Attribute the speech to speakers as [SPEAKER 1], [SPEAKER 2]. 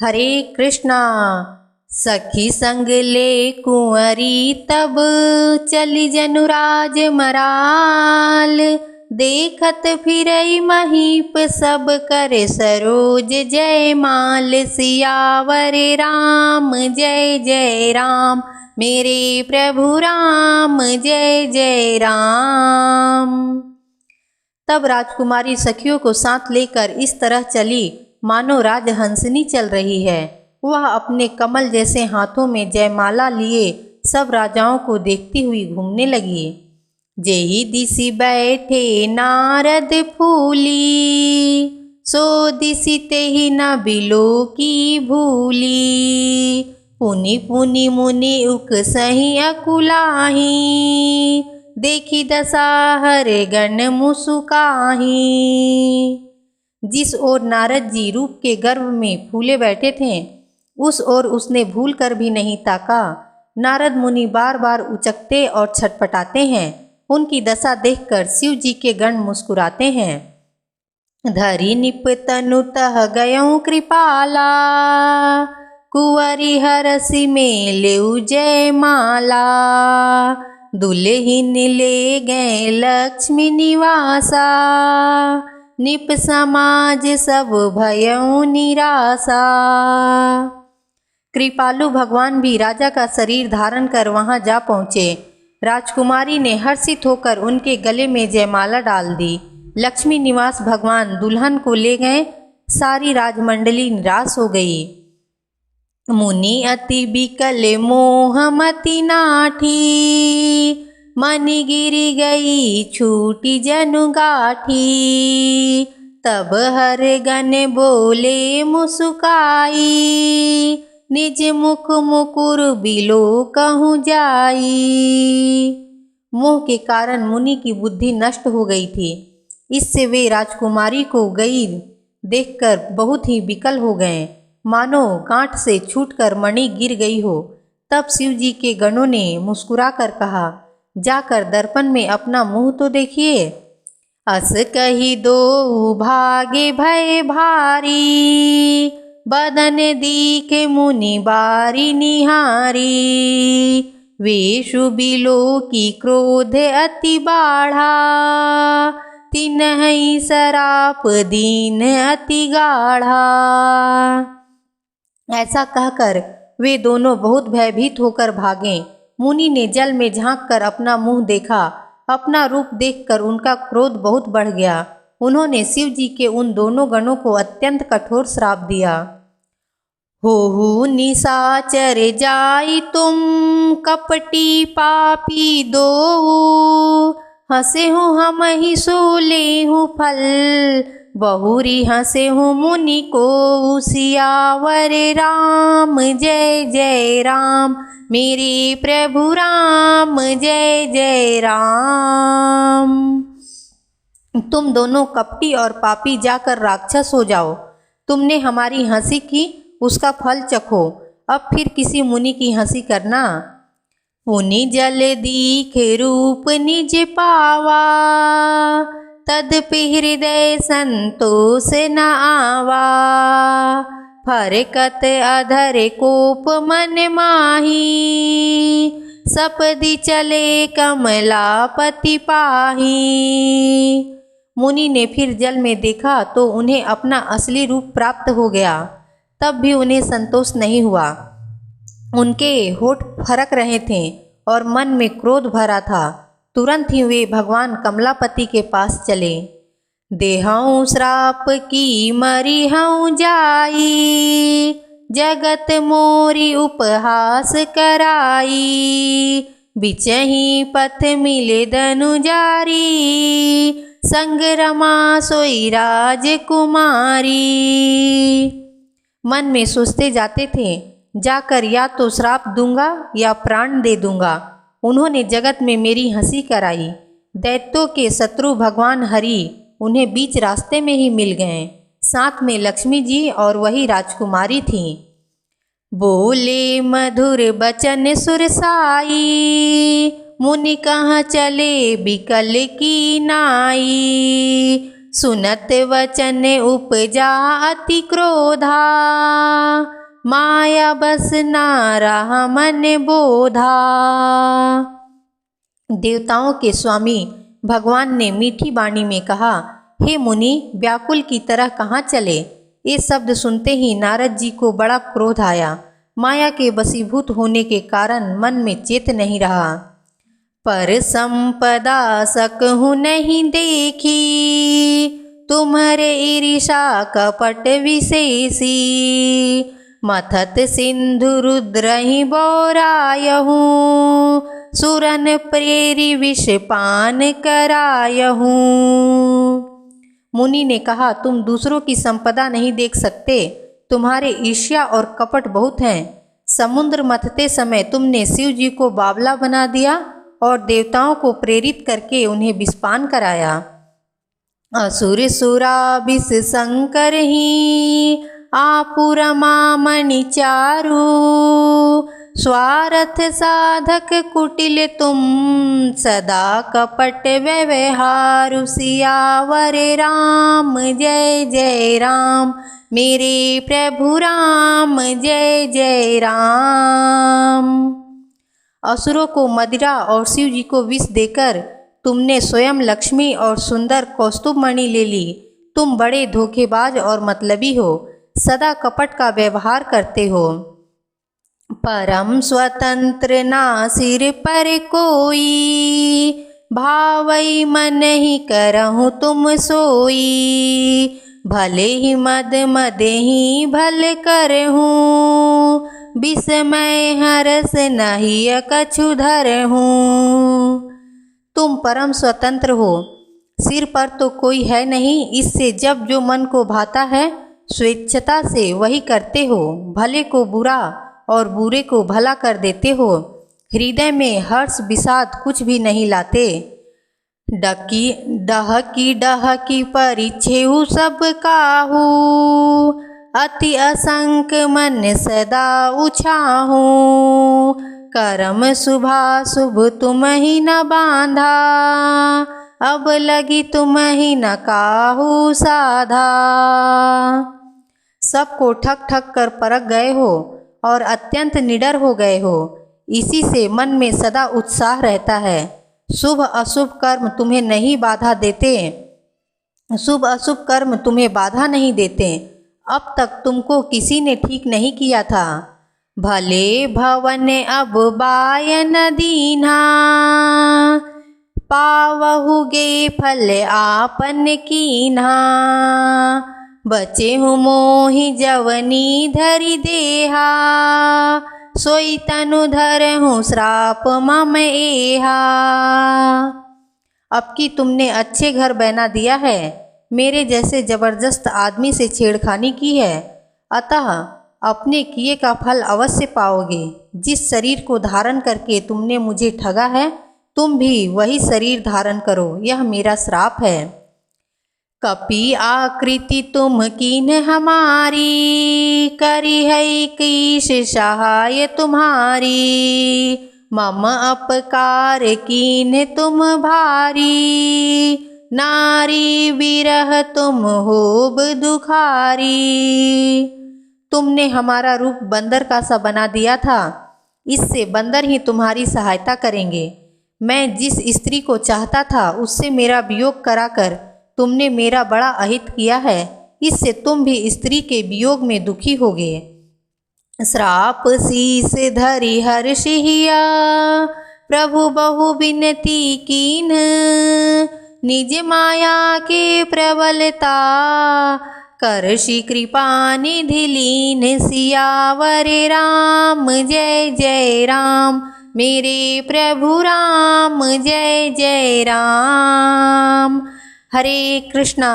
[SPEAKER 1] हरे कृष्णा। सखी संग ले कुंवरी तब चली जनुराज मराल। देखत फिरई महीप सब करे सरोज जयमाल। सियावर राम जय जय राम, मेरे प्रभु राम जय जय राम। तब राजकुमारी सखियों को साथ लेकर इस तरह चली मानो राजहंसनी चल रही है। वह अपने कमल जैसे हाथों में जयमाला लिए सब राजाओं को देखती हुई घूमने लगी। जेहि दिसि बैठे नारद फूली, सो दिसि तेहि न बिलो की भूली। पुनि पुनि मुनि उकसहि अकुलाही, देखी दशा हरे गण मुसुकाही। जिस ओर नारद जी रूप के गर्व में फूले बैठे थे उस ओर उसने भूल कर भी नहीं ताका। नारद मुनि बार बार उचकते और छटपटाते हैं। उनकी दशा देखकर शिव जी के गण मुस्कुराते हैं। धरि निप तनु तह गयऊँ कृपाला, कुंवरी हरसि में लेउ जयमाला। दुल्हिन ले गए लक्ष्मी निवासा, निप समाज सब भयऊ निराशा। कृपालु भगवान भी राजा का शरीर धारण कर वहां जा पहुँचे। राजकुमारी ने हर्षित होकर उनके गले में जयमाला डाल दी। लक्ष्मी निवास भगवान दुल्हन को ले गए। सारी राजमंडली निराश हो गई। मुनि अति बिकल मोहमति नाठी, मनि गिरी गई छूटी जनु गाठी। तब हर गण बोले मुस्काई, निज मुख मुकुर बिलो कहूँ जाई। मोह के कारण मुनि की बुद्धि नष्ट हो गई थी। इससे वे राजकुमारी को गई देखकर बहुत ही विकल हो गए, मानो गांठ से छूटकर मणि गिर गई हो। तब शिव जी के गणों ने मुस्कुरा कर कहा, जाकर दर्पण में अपना मुंह तो देखिए। अस कही दो भागे भय भारी, बदन दीखे मुनि बारी निहारी। वेशु बिलो की क्रोध अति बाढ़ा, तिन्हि सराप दीन अति गाढ़ा। ऐसा कहकर वे दोनों बहुत भयभीत होकर भागे। मुनि ने जल में झांककर अपना मुंह देखा। अपना रूप देखकर उनका क्रोध बहुत बढ़ गया। उन्होंने शिव जी के उन दोनों गणों को अत्यंत कठोर श्राप दिया। होहु निशाचर जाई तुम, कपटी पापी दो। हंसे हूँ हम ही सोले हूँ फल, बहुरी हंसे हूँ मुनि को। सियावर राम जय जय राम, मेरे प्रभु राम जय जय राम। तुम दोनों कपटी और पापी जाकर राक्षस हो जाओ। तुमने हमारी हंसी की, उसका फल चखो। अब फिर किसी मुनि की हंसी करना। पुनि जल दीखे रूप निज पावा, तदपि हृदय संतोष न आवा। फरकत अधर कोप मन माही, सपदि चले कमलापति पाही। मुनि ने फिर जल में देखा तो उन्हें अपना असली रूप प्राप्त हो गया। तब भी उन्हें संतोष नहीं हुआ। उनके होठ फरक रहे थे और मन में क्रोध भरा था। तुरंत ही वे भगवान कमलापति के पास चले। देहऊँ श्राप की मरी हऊँ जाई, जगत मोरी उपहास कराई। बिचही पथ मिले धनुजारी, संग रमा सोई राजकुमारी। मन में सोचते जाते थे, जाकर या तो श्राप दूंगा या प्राण दे दूंगा। उन्होंने जगत में मेरी हंसी कराई। दैत्यों के शत्रु भगवान हरि उन्हें बीच रास्ते में ही मिल गए। साथ में लक्ष्मी जी और वही राजकुमारी थी। बोले मधुर बचन सुरसाई, मुनि कहाँ चले बिकल की नाई। सुनत वचन उपजा अति क्रोधा, माया बस ना रहा मन बोधा। देवताओं के स्वामी भगवान ने मीठी वाणी में कहा, हे मुनि, व्याकुल की तरह कहाँ चले। ये शब्द सुनते ही नारद जी को बड़ा क्रोध आया। माया के वशीभूत होने के कारण मन में चेत नहीं रहा। पर संपदा सकहु नहीं देखी, तुम्हारे ईर्षा कपट विशेषी। मथत सिंधु रुद्र ही बोरायहूँ, सुरन प्रेरी विष पान करायहूँ। मुनि ने कहा, तुम दूसरों की संपदा नहीं देख सकते, तुम्हारे ईर्ष्या और कपट बहुत हैं। समुद्र मथते समय तुमने शिव जी को बावला बना दिया और देवताओं को प्रेरित करके उन्हें विषपान कराया। असुर सुरा विष शंकर ही, आपुरमा मणि चारु। स्वार्थ साधक कुटिल तुम, सदा कपट व्यवहारु। सियावर राम जय जय राम, मेरे प्रभु राम जय जय राम। असुरों को मदिरा और शिव जी को विष देकर तुमने स्वयं लक्ष्मी और सुंदर कौस्तुभ मणि ले ली। तुम बड़े धोखेबाज और मतलबी हो, सदा कपट का व्यवहार करते हो। परम स्वतंत्र ना सिर पर कोई, भावई मन ही करहु तुम सोई। भले ही मद मद ही भल करहूँ, विस्मय हरस नहीं कछु धरहूँ। तुम परम स्वतंत्र हो, सिर पर तो कोई है नहीं, इससे जब जो मन को भाता है स्वेच्छता से वही करते हो। भले को बुरा और बुरे को भला कर देते हो, हृदय में हर्ष विषाद कुछ भी नहीं लाते। डहकी डहकी परिछेहु सब काहू, अति असंक मन सदा उछाहू। करम शुभाशुभ तुम ही न बांधा, अब लगी तुम ही न काहू साधा। सबको ठक ठक कर परख गए हो और अत्यंत निडर हो गए हो, इसी से मन में सदा उत्साह रहता है। शुभ अशुभ कर्म तुम्हें नहीं बाधा देते, शुभ अशुभ कर्म तुम्हें बाधा नहीं देते। अब तक तुमको किसी ने ठीक नहीं किया था। भले भवन अब बायन दीन्हा, पावहुगे फल आपन कीन्हा। बचे हूँ मोहि जवनी धरि देहा, सोई तनु धरहूँ श्राप मम एहा। अब कि तुमने अच्छे घर बना दिया है, मेरे जैसे जबरदस्त आदमी से छेड़खानी की है, अतः अपने किए का फल अवश्य पाओगे। जिस शरीर को धारण करके तुमने मुझे ठगा है, तुम भी वही शरीर धारण करो, यह मेरा श्राप है। कपि आकृति तुम कीन हमारी, करी है कीश सहाय तुम्हारी। मम अपकार कीन तुम भारी, नारी विरह तुम होब दुखारी। तुमने हमारा रूप बंदर का सा बना दिया था, इससे बंदर ही तुम्हारी सहायता करेंगे। मैं जिस स्त्री को चाहता था उससे मेरा वियोग कराकर तुमने मेरा बड़ा अहित किया है, इससे तुम भी स्त्री के वियोग में दुखी होगे। श्राप शीस धरि हर्षिया, प्रभु बहु विनती कीन। निज माया के प्रबलता, करषि कृपा निधि लीन। सियावर राम जय जय राम, मेरे प्रभु राम जय जय राम। हरे कृष्णा।